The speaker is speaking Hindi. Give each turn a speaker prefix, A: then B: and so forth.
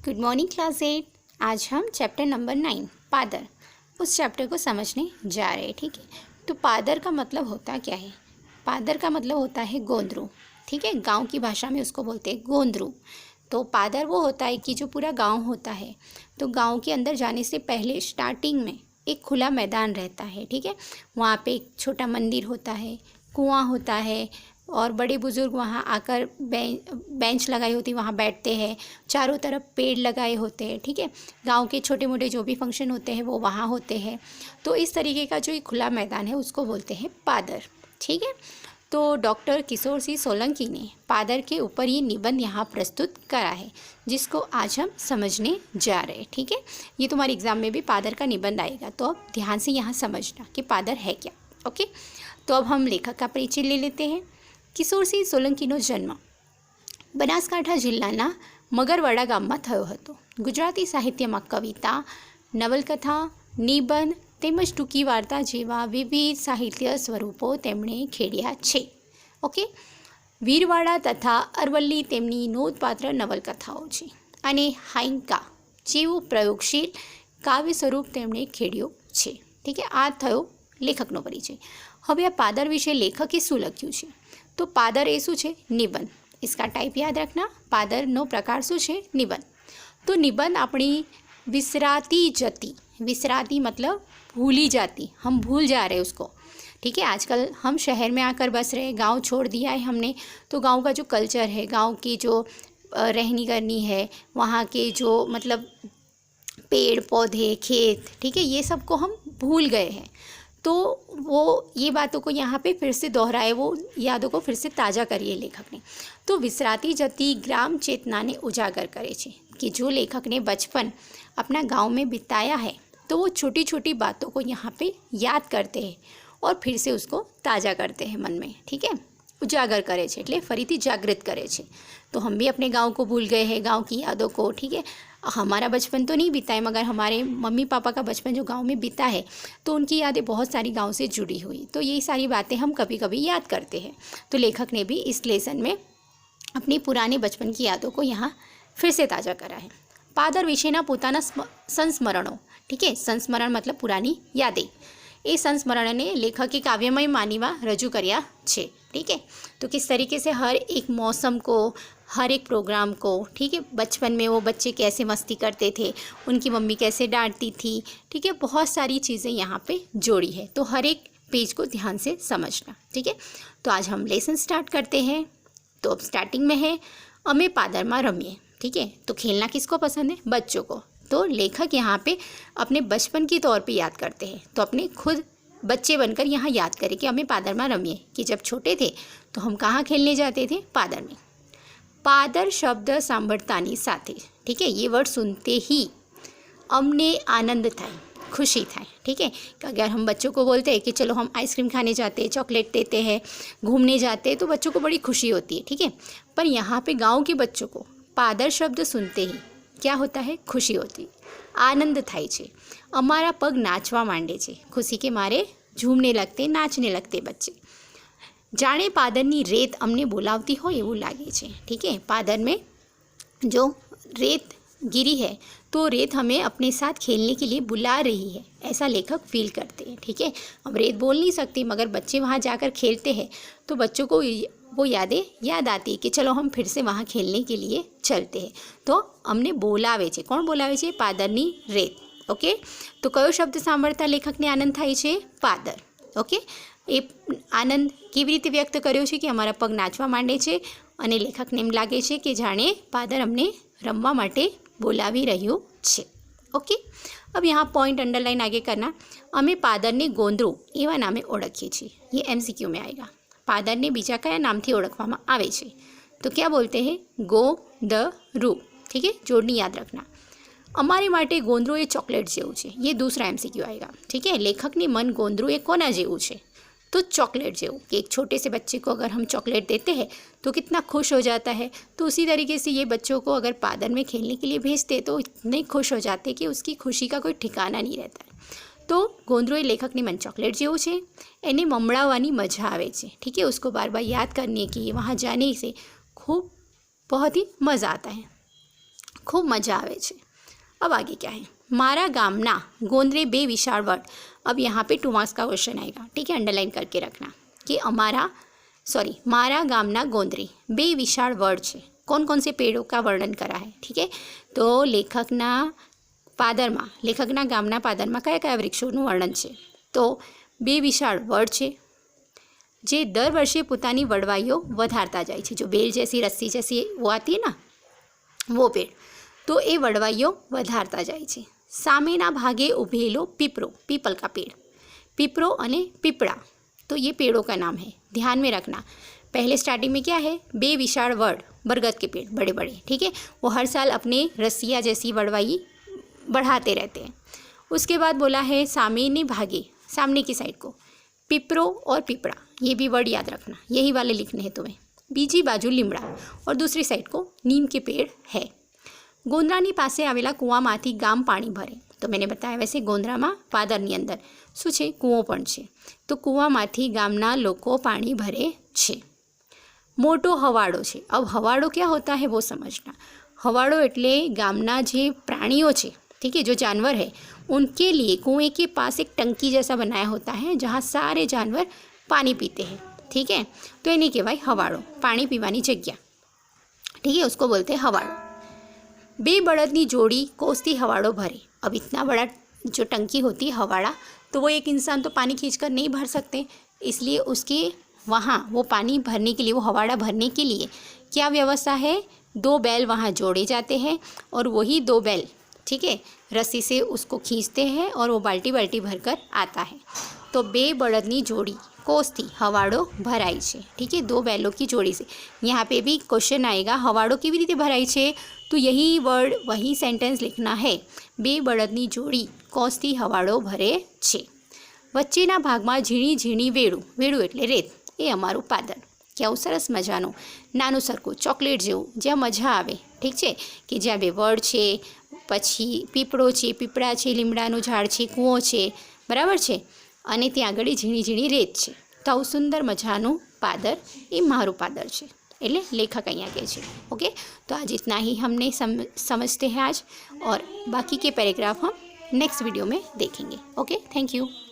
A: Good morning class 8। आज हम चैप्टर नंबर 9 पादर उस चैप्टर को समझने जा रहे हैं। ठीक है, तो पादर का मतलब होता क्या है? पादर का मतलब होता है गोंदरू। ठीक है, गांव की भाषा में उसको बोलते हैं गोंदरू। तो पादर वो होता है कि जो पूरा गांव होता है, तो गांव के अंदर जाने से पहले स्टार्टिंग में एक खुला मैदान रहता है। ठीक है, वहाँ पे एक छोटा मंदिर होता है, कुआं होता है और बड़े बुज़ुर्ग वहाँ आकर बेंच लगाई होती, वहाँ बैठते हैं। चारों तरफ पेड़ लगाए होते हैं। ठीक है, गांव के छोटे मोटे जो भी फंक्शन होते हैं वो वहाँ होते हैं। तो इस तरीके का जो एक खुला मैदान है उसको बोलते हैं पादर। ठीक है, तो डॉक्टर किशोर सिंह सोलंकी ने पादर के ऊपर ये निबंध यहाँ प्रस्तुत करा है, जिसको आज हम समझने जा रहे हैं। ठीक है, ये तुम्हारे एग्जाम में भी पादर का निबंध आएगा, तो अब ध्यान से यहाँ समझना कि पादर है क्या। ओके, तो अब हम लेखक का परिचय ले लेते हैं। કિશોર સિંહ સોલંકીનો જન્મ બનાસકાંઠા જિલ્લાના મગરવાડા ગામમાં થયો હતો. ગુજરાતી સાહિત્યમાં કવિતા, નવલકથા, નિબંધ તેમજ ટૂંકી વાર્તા જેવા વિવિધ સાહિત્ય સ્વરૂપો તેમણે ખેડ્યા છે. ઓકે, વીરવાડા તથા અરવલ્લી તેમની નોંધપાત્ર નવલકથાઓ છે અને હાઈંકા જેવું પ્રયોગશીલ કાવ્ય સ્વરૂપ તેમણે ખેડ્યો છે. ઠીક છે, આ થયો લેખકનો પરિચય. હવે આ પાદર વિશે લેખકે શું લખ્યું છે? तो पादर ए शू है? निबंध. इसका टाइप याद रखना. पादर नो प्रकार शू है? निबंध. तो निबंध अपनी विसराती जती, विसराती मतलब भूली जाती, हम भूल जा रहे उसको. ठीक है, आजकल हम शहर में आकर बस रहे, गांव छोड़ दिया है हमने, तो गांव का जो कल्चर है, गांव की जो रहनी करनी है, वहाँ के जो मतलब पेड़ पौधे खेत, ठीक है, ये सब को हम भूल गए हैं. तो वो ये बातों को यहाँ पे फिर से दोहराए, वो यादों को फिर से ताज़ा करिए लेखक ने. तो विसराती जती ग्राम चेतना ने उजागर करे छे कि जो लेखक ने बचपन अपना गांव में बिताया है, तो वो छोटी छोटी बातों को यहाँ पे याद करते हैं और फिर से उसको ताज़ा करते हैं मन में. ठीक है, उजागर करे छे એટલે ફરીથી જાગૃત કરે છે. तो हम भी अपने गांव को भूल गए हैं, गांव की यादों को. ठीक है, हमारा बचपन तो नहीं बीता है, मगर हमारे मम्मी पापा का बचपन जो गांव में बीता है, तो उनकी यादें बहुत सारी गांव से जुड़ी हुई, तो यही सारी बातें हम कभी कभी याद करते हैं. तो लेखक ने भी इस लेसन में अपनी पुराने बचपन की यादों को यहाँ फिर से ताज़ा करा है. पादर विषयना पोताना संस्मरणों. ठीक है, संस्मरण मतलब पुरानी यादें. ये संस्मरण ने लेखके काव्यमय मानीवा रजू कर्या छे. ठीक है, तो किस तरीके से हर एक मौसम को, हर एक प्रोग्राम को, ठीक है, बचपन में वो बच्चे कैसे मस्ती करते थे, उनकी मम्मी कैसे डांटती थी, ठीक है, बहुत सारी चीज़ें यहाँ पे जोड़ी है. तो हर एक पेज को ध्यान से समझना. ठीक है, तो आज हम लेसन स्टार्ट करते हैं. तो अब स्टार्टिंग में है अमे पादर में रमीए. ठीक है, तो खेलना किसको पसंद है? बच्चों को. तो लेखक यहाँ पे अपने बचपन के तौर पे याद करते हैं, तो अपने खुद बच्चे बनकर यहाँ याद करें कि हमें पादर में रमीए, कि जब छोटे थे तो हम कहाँ खेलने जाते थे? पादर में. पादर शब्द सांभळतानी साथे, ठीक है, ये वर्ड सुनते ही अमने आनंद थाय, खुशी थाय. ठीक है, अगर हम बच्चों को बोलते हैं कि चलो हम आइसक्रीम खाने जाते हैं, चॉकलेट देते हैं, घूमने जाते हैं, तो बच्चों को बड़ी खुशी होती है. ठीक है, पर यहाँ पे गाँव के बच्चों को पादर शब्द सुनते ही क्या होता है? खुशी होती, आनंद थाय छे. अमारा पग नाचवा मांडे छे, खुशी के मारे झूमने लगते, नाचने लगते बच्चे. जाने पादरनी रेत अमने बोलावती हो एवं लागे छे. ठीक है, पादर में जो रेत गिरी है, तो रेत हमें अपने साथ खेलने के लिए बुला रही है, ऐसा लेखक फील करते हैं. ठीक है, अब रेत बोल नहीं सकती, मगर बच्चे वहाँ जाकर खेलते हैं तो बच्चों को वो यादें याद आती है कि चलो हम फिर से वहाँ खेलने के लिए चलते हैं. तो अमने बोलावे छे. कोण बोलावे छे? पादरनी रेत. ओके, तो कयो शब्द सांभळता लेखकने आनंद थाय छे? पादर. ओके, એ આનંદ કેવી રીતે વ્યક્ત કર્યો છે કે અમારા પગ નાચવા માંડે છે અને લેખકને એમ લાગે છે કે જાણે પાદર અમને રમવા માટે બોલાવી રહ્યું છે. ઓકે, अब यहाँ पॉइंट अंडरलाइन आगे करना. અમે પાદરને ગોંદરું એવા નામે ઓળખીએ છીએ. ये MCQ में आएगा. પાદરને બીજા કયા નામથી ઓળખવામાં આવે છે? तो क्या बोलते हैं? ગોંદરું. ठीक है, जोड़नी याद रखना. અમારી માટે ગોંદરું એ ચોકલેટ જેવું છે. ये दूसरा MCQ आएगा. ठीक है, लेखकની मन ગોંદરું એ કોના જેવું છે? तो चॉकलेट जेऊ, कि एक छोटे से बच्चे को अगर हम चॉकलेट देते हैं तो कितना खुश हो जाता है. तो उसी तरीके से ये बच्चों को अगर पादर में खेलने के लिए भेजते तो इतने खुश हो जाते कि उसकी खुशी का कोई ठिकाना नहीं रहता है. तो गोंदरू એ લેખકની मन चॉकलेट જેવું છે. એને મમડાવવાની મજા આવે છે. ठीक है, उसको बार बार याद करने की, वहाँ जाने से खूब बहुत ही मज़ा आता है. खूब मज़ा आवे छे। अब आगे क्या है, मारा गामना गोंदरे बे विशाल वड। अब यहाँ पे 2 मार्क्स का क्वेश्चन आएगा, ठीक है, अंडरलाइन करके रखना कि मारा गामना गोंदरे बे विशाल वड छे। कौन कौन से पेड़ों का वर्णन करा है, ठीक है। तो लेखकना गामना पादरमा कया कया वृक्षोનું વર્ણન છે? તો બે વિશાળ વડ છે જે દર વર્ષે પોતાની વડવાઈઓ વધારતા જાય છે। जो बेल जैसी रस्सी जैसी वो आती है ना, वो पेड़, तो ये वडवाइयों વધારતા જાય છે। સામેના ભાગે ઉભેલો पीपल का पेड़, पीपरो अने पीपड़ा, तो ये पेड़ों का नाम है, ध्यान में रखना। पहले स्टार्टिंग में क्या है, बे विशाल वड, बरगद के पेड़ बड़े बड़े, ठीक है, वो हर साल अपने रस्सियाँ जैसी वडवाई बढ़ाते रहते हैं। उसके बाद बोला है सामने भागे, सामने की साइड को पीपरो और पीपड़ा, ये भी वर्ड याद रखना, यही वाले लिखने हैं तुम्हें। बीजी बाजू લીમડા और दूसरी साइड को नीम के पेड़ है। गोंदरानी पासे आवेला कूवामांथी गाम पानी भरे। तो मैंने बताया वैसे गोंदरामां पादરની અંદર શું છે, કૂવો પણ છે, તો કૂવામાંથી ગામના લોકો પાણી ભરે છે। મોટો હવાડો છે। अब हवाड़ो क्या होता है वो समझना। हवाड़ो એટલે ગામના જે પ્રાણીઓ છે, ठीक है, जो जानवर है, उनके लिए कुएं के पास एक टंकी जैसा बनाया होता है जहाँ सारे जानवर पानी पीते हैं, ठीक है। तो इन्हें कहवाय हवाड़ो, पानी पीवानी जग्या, ठीक है, उसको बोलते हैं हवाड़ो। बे बड़दनी जोड़ी कोसती हवाड़ो भरे। अब इतना बड़ा जो टंकी होती है हवाड़ा, तो वो एक इंसान तो पानी खींचकर नहीं भर सकते, इसलिए उसके वहाँ वो पानी भरने के लिए, वो हवाड़ा भरने के लिए क्या व्यवस्था है, 2 बैल वहाँ जोड़े जाते हैं और वही 2 बैल, ठीक है, रस्सी से उसको खींचते हैं और वो बाल्टी भरकर आता है। तो बे बड़दनी जोड़ी कोसती हवाड़ो भराई छे, ठीक है, 2 बैलों की जोड़ी से। यहाँ पे भी क्वेश्चन आएगा हवाड़ो केवी रीते भराई छे, तो यही वर्ड वही सेंटेंस लिखना है, बे बड़दनी जोड़ी कोसती हवाड़ो भरे छे। वच्चेना भागमां झीणी झीणी वेड़ू एटले रेत, ए अमारुं पादर। केवुं सरस मजानुं नानुं सरखुं चॉकलेट जेवुं, ज्यां मजा आवे, ठीक है, कि ज्यां 2 वड छे, पछी पीपळो छे, पीपळा छे, લીમડાનું ઝાડ છે, કૂવો છે, બરાબર છે, અને ત્યાં આગળ ઝીણી ઝીણી રેત છે। તો આવું સુંદર મજાનું પાદર એ મારું પાદર છે, એટલે લેખક અહીંયા કહે છે। ओके, तो आज इतना ही हमने समझते हैं आज, और बाकी के पैराग्राफ हम नेक्स्ट वीडियो में देखेंगे। Okay, thank you.